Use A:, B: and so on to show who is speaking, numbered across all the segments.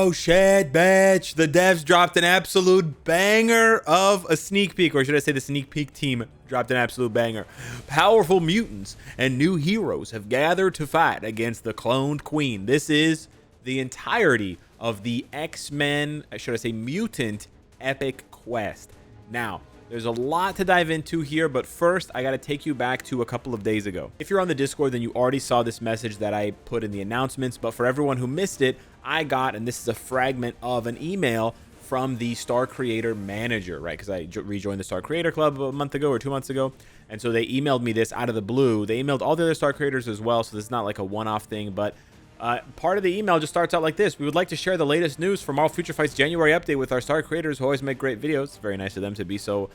A: Oh shit, bitch. The devs dropped an absolute banger of a sneak peek, or should I say the sneak peek team dropped an absolute banger. Powerful mutants and new heroes have gathered to fight against the cloned queen. This is the entirety of the X-Men, should I say mutant epic quest. Now, there's a lot to dive into here, but first I got to take you back to a couple of days ago. If you're on the Discord, then you already saw this message that I put in the announcements, but for everyone who missed it, I got, and this is a fragment of an email from the Star Creator Manager, right? Because I rejoined the Star Creator Club a month ago or 2 months ago, and so they emailed me this out of the blue. They emailed all the other Star Creators as well, so this is not like a one-off thing, but part of the email just starts out like this. We would like to share the latest news from Marvel Future Fight's January update with our Star Creators who always make great videos. It's very nice of them to be so,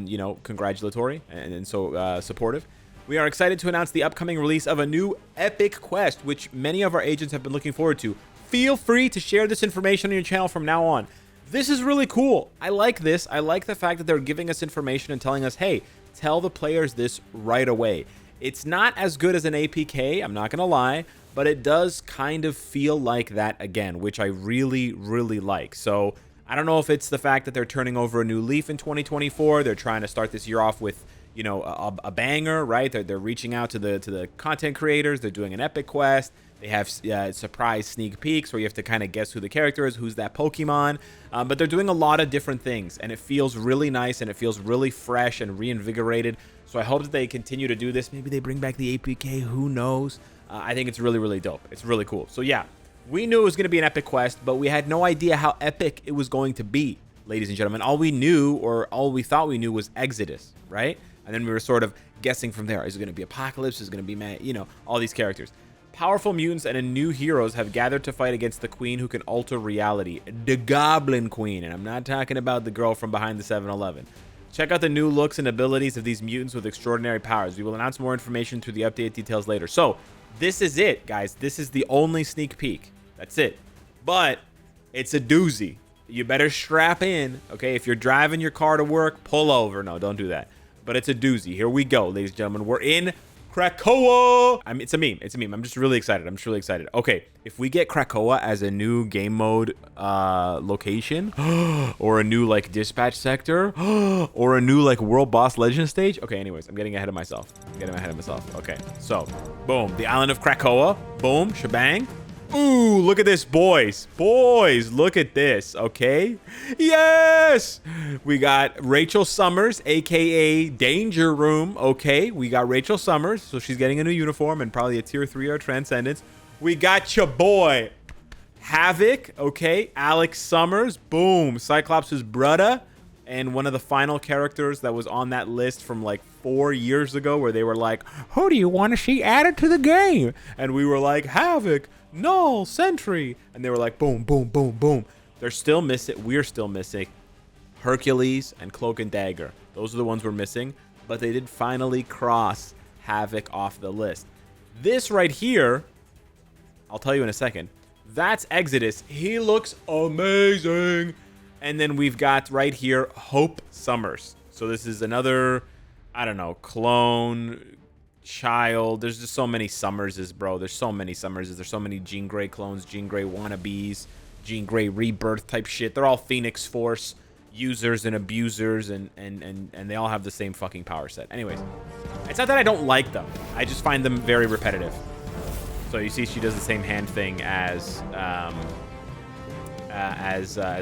A: you know, congratulatory and so supportive. We are excited to announce the upcoming release of a new epic quest, which many of our agents have been looking forward to. Feel free to share this information on your channel from now on. This is really cool. I like this. I like the fact that they're giving us information and telling us, hey, tell the players this right away. It's not as good as an APK, I'm not going to lie, but it does kind of feel like that again, which I really, really like. So I don't know if it's the fact that they're turning over a new leaf in 2024. They're trying to start this year off with, you know, a banger, right? They're reaching out to the content creators. They're doing an epic quest. They have surprise sneak peeks where you have to kind of guess who the character is, who's that Pokemon. But they're doing a lot of different things, and it feels really nice, and it feels really fresh and reinvigorated. So I hope that they continue to do this. Maybe they bring back the APK. Who knows? I think it's really, really dope. It's really cool. So yeah, we knew it was going to be an epic quest, but we had no idea how epic it was going to be, ladies and gentlemen. All we knew, or all we thought we knew, was Exodus, right? And then we were sort of guessing from there. Is it going to be Apocalypse? Is it going to be, you know, all these characters. Powerful mutants and new heroes have gathered to fight against the queen who can alter reality, the Goblin Queen. And I'm not talking about the girl from behind the 7-Eleven. Check out the new looks and abilities of these mutants with extraordinary powers. We will announce more information through the updated details later. So this is it, guys. This is the only sneak peek. That's it. But it's a doozy. You better strap in, okay? If you're driving your car to work, pull over. No, don't do that. But it's a doozy. Here we go, ladies and gentlemen. We're in Krakoa. I mean, it's a meme. It's a meme. I'm just really excited. I'm just really excited. Okay, if we get Krakoa as a new game mode location, or a new like dispatch sector, or a new like world boss legend stage. Okay, anyways, I'm getting ahead of myself. Okay, so boom, the island of Krakoa. Boom, shebang. Ooh, look at this, boys. Boys, look at this, okay? Yes! We got Rachel Summers, a.k.a. Danger Room, okay? We got Rachel Summers, so she's getting a new uniform and probably a tier 3 or Transcendence. We got your boy, Havoc, okay? Alex Summers, boom. Cyclops' brother, and one of the final characters that was on that list from like 4 years ago where they were like, who do you want to see added to the game? And we were like, Havoc. No, Sentry. And they were like, boom, boom, boom, boom. They're still missing. We're still missing Hercules and Cloak and Dagger. Those are the ones we're missing. But they did finally cross Havoc off the list. This right here, I'll tell you in a second. That's Exodus. He looks amazing. And then we've got right here Hope Summers. So this is another, I don't know, clone, child. There's just so many Summerses, bro. There's so many Summerses. There's so many Jean Grey clones, Jean Grey wannabes, Jean Grey rebirth type shit. They're all Phoenix Force users and abusers, and they all have the same fucking power set. Anyways, it's not that I don't like them. I just find them very repetitive. So you see, she does the same hand thing as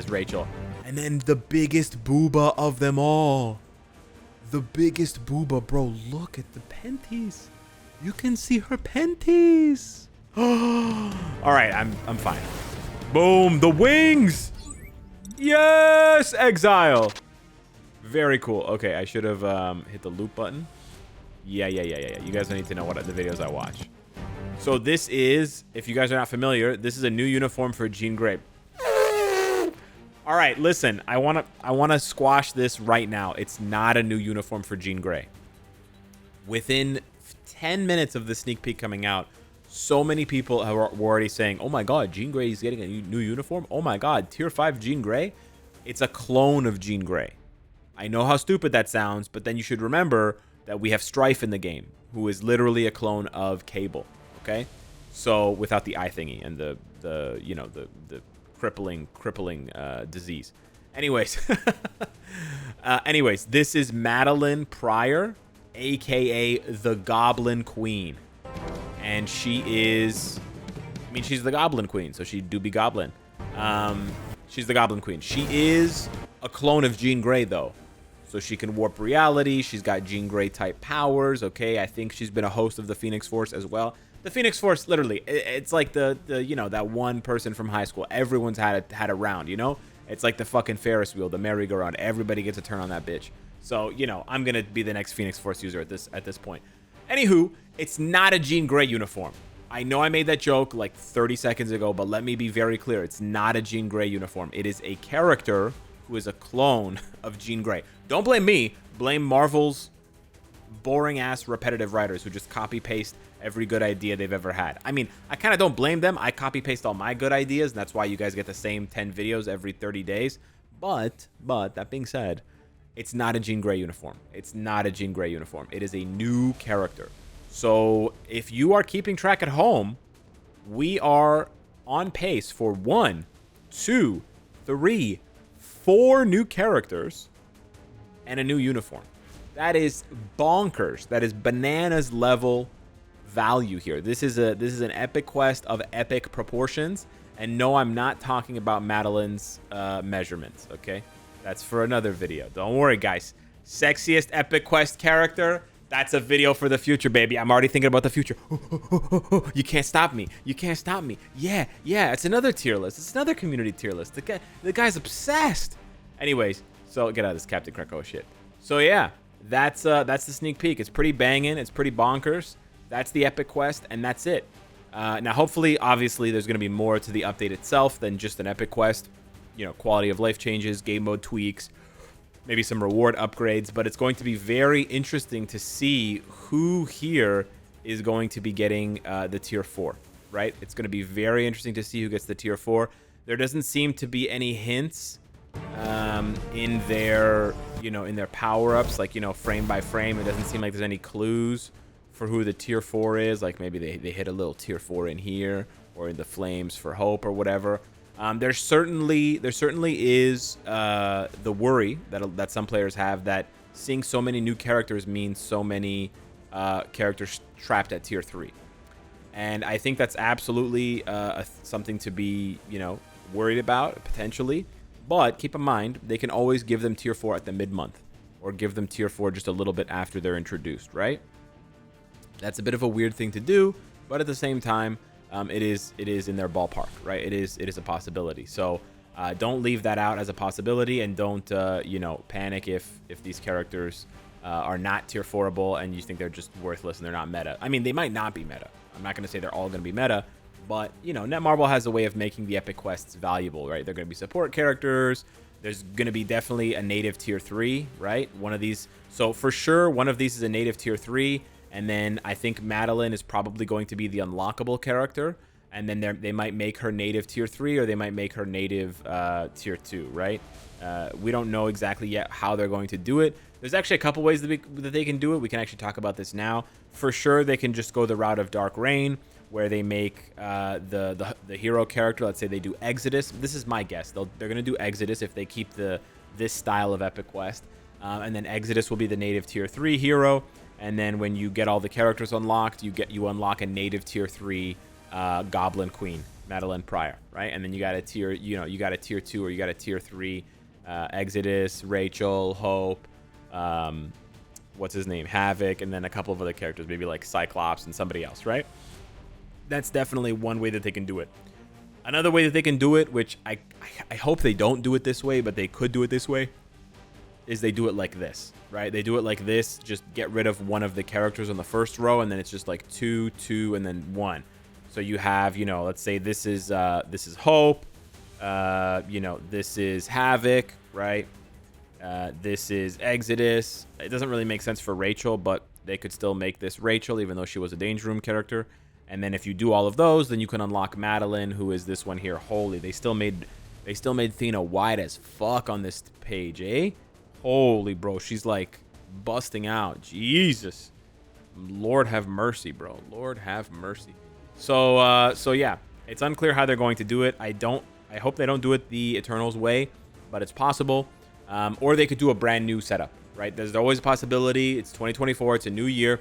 A: Rachel. And then the biggest booba of them all. The biggest booba, bro. Look at the panties. You can see her panties. All right, I'm fine. Boom, the wings. Yes, Exile. Very cool. Okay, I should have hit the loop button. Yeah. You guys don't need to know what the videos I watch. So this is, if you guys are not familiar, this is a new uniform for Jean Grey. All right, listen, I wanna squash this right now. It's not a new uniform for Jean Grey. Within 10 minutes of the sneak peek coming out, so many people were already saying, oh my god, Jean Grey is getting a new uniform. Oh my god, tier 5 Jean Grey. It's a clone of Jean Grey. I know how stupid that sounds, but then you should remember that we have Strife in the game, who is literally a clone of Cable. Okay, so without the eye thingy and the crippling disease. Anyways, anyways, this is Madeline Pryor, aka the Goblin Queen, and she is, I mean, she's the Goblin Queen, so she do be goblin. She's the Goblin Queen. She is a clone of Jean Grey, though. So she can warp reality. She's got Jean Grey type powers, okay? I think she's been a host of the Phoenix Force as well. The Phoenix Force, literally, it's like the you know, that one person from high school. Everyone's had a round, you know? It's like the fucking Ferris wheel, the merry-go-round. Everybody gets a turn on that bitch. So, you know, I'm going to be the next Phoenix Force user at this point. Anywho, it's not a Jean Grey uniform. I know I made that joke like 30 seconds ago, but let me be very clear. It's not a Jean Grey uniform. It is a character who is a clone of Jean Grey. Don't blame me. Blame Marvel's boring-ass repetitive writers who just copy-paste every good idea they've ever had. I mean, I kind of don't blame them. I copy-paste all my good ideas, and that's why you guys get the same 10 videos every 30 days. But, that being said, it's not a Jean Grey uniform. It's not a Jean Grey uniform. It is a new character. So if you are keeping track at home, we are on pace for 1, 2, 3, 4 new characters and a new uniform. That is bonkers. That is bananas level value here. This is an epic quest of epic proportions. And no, I'm not talking about Madeline's measurements, okay? That's for another video. Don't worry, guys. Sexiest epic quest character, that's a video for the future, baby. I'm already thinking about the future. You can't stop me. You can't stop me. Yeah, it's another tier list. It's another community tier list. The guy's obsessed. Anyways, so get out of this Captain Krakoa shit. So yeah, that's the sneak peek. It's pretty banging. It's pretty bonkers. That's the epic quest, and that's it. Now, hopefully, obviously, there's going to be more to the update itself than just an epic quest. You know, quality of life changes, game mode tweaks, maybe some reward upgrades, but it's going to be very interesting to see who here is going to be getting the tier 4, right? It's going to be very interesting to see who gets the tier 4. There doesn't seem to be any hints in their, in their power-ups, like, frame by frame. It doesn't seem like there's any clues for who the tier 4 is. Like maybe they hit a little tier 4 in here or in the flames for hope or whatever. There certainly is the worry that some players have that seeing so many new characters means so many characters trapped at tier 3, and I think that's absolutely something to be worried about potentially. But keep in mind, they can always give them tier 4 at the mid-month, or give them tier 4 just a little bit after they're introduced, right? That's a bit of a weird thing to do, but at the same time, it is in their ballpark, right? It is a possibility. So don't leave that out as a possibility, and don't panic if these characters are not tier 4able and you think they're just worthless and they're not meta. I mean, they might not be meta. I'm not going to say they're all going to be meta, but Netmarble has a way of making the epic quests valuable, right? They're going to be support characters. There's going to be definitely a native tier 3, right? One of these. So for sure, one of these is a native tier 3. And then I think Madeline is probably going to be the unlockable character. And then they might make her native tier 3, or they might make her native tier 2, right? We don't know exactly yet how they're going to do it. There's actually a couple ways that they can do it. We can actually talk about this now. For sure, they can just go the route of Dark Reign, where they make the hero character. Let's say they do Exodus. This is my guess. They're going to do Exodus if they keep this style of epic quest. And then Exodus will be the native tier 3 hero. And then when you get all the characters unlocked, you unlock a native tier 3 Goblin Queen, Madeline Pryor, right? And then you got a tier, you got a tier 2 or you got a tier 3 Exodus, Rachel, Hope, what's his name, Havoc, and then a couple of other characters, maybe like Cyclops and somebody else, right? That's definitely one way that they can do it. Another way that they can do it, which I hope they don't do it this way, but they could do it this way, is they do it like this, right? They do it like this, just get rid of one of the characters on the first row, and then it's just like 2, 2, and then 1. So you have, let's say this is Hope, this is Havoc, right? This is Exodus. It doesn't really make sense for Rachel, but they could still make this Rachel, even though she was a Danger Room character. And then if you do all of those, then you can unlock Madeline, who is this one here. Holy, they still made Thena wide as fuck on this page, eh? Holy, bro, she's like busting out. Jesus. Lord have mercy, bro. Lord have mercy. So yeah, it's unclear how they're going to do it. I don't I hope they don't do it the Eternals way, but it's possible. Or they could do a brand new setup, right? There's always a possibility. It's 2024. It's a new year.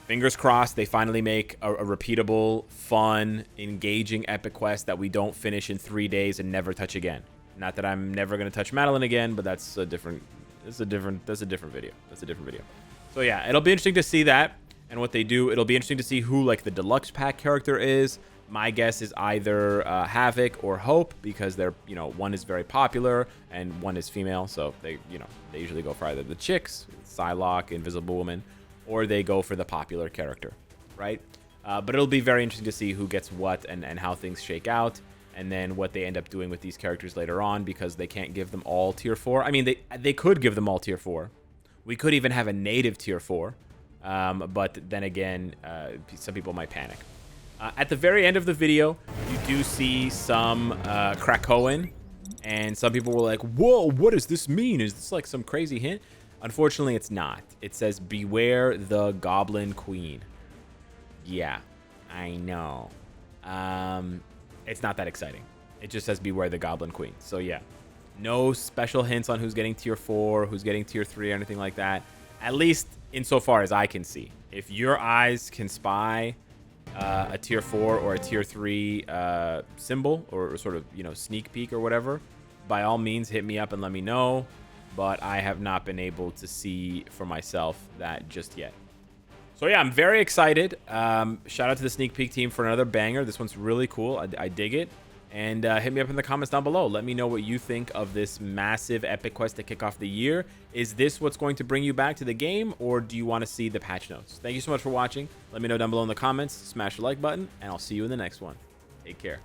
A: Fingers crossed they finally make a repeatable, fun, engaging epic quest that we don't finish in 3 days and never touch again. Not that I'm never going to touch Madeline again, but that's a different video. So yeah, it'll be interesting to see that and what they do. It'll be interesting to see who like the deluxe pack character is. My guess is either Havoc or Hope, because they're, you know, one is very popular and one is female, so they, you know, they usually go for either the chicks, Psylocke, Invisible Woman, or they go for the popular character, right? But it'll be very interesting to see who gets what and how things shake out, and then what they end up doing with these characters later on, because they can't give them all tier 4. I mean, they could give them all tier 4. We could even have a native tier 4, but then again, some people might panic. At the very end of the video, you do see some Krakoan, and some people were like, whoa, what does this mean? Is this like some crazy hint? Unfortunately, it's not. It says, beware the Goblin Queen. Yeah, I know. It's not that exciting. It just says, beware the Goblin Queen. So yeah, no special hints on who's getting tier 4, who's getting tier 3, or anything like that. At least insofar as I can see. If your eyes can spy a tier 4 or a tier 3 symbol, or sort of, you know, sneak peek or whatever, by all means, hit me up and let me know. But I have not been able to see for myself that just yet. So yeah, I'm very excited. Shout out to the sneak peek team for another banger. This one's really cool. I dig it. And hit me up in the comments down below. Let me know what you think of this massive epic quest to kick off the year. Is this what's going to bring you back to the game, or do you want to see the patch notes? Thank you so much for watching. Let me know down below in the comments. Smash the like button, and I'll see you in the next one. Take care.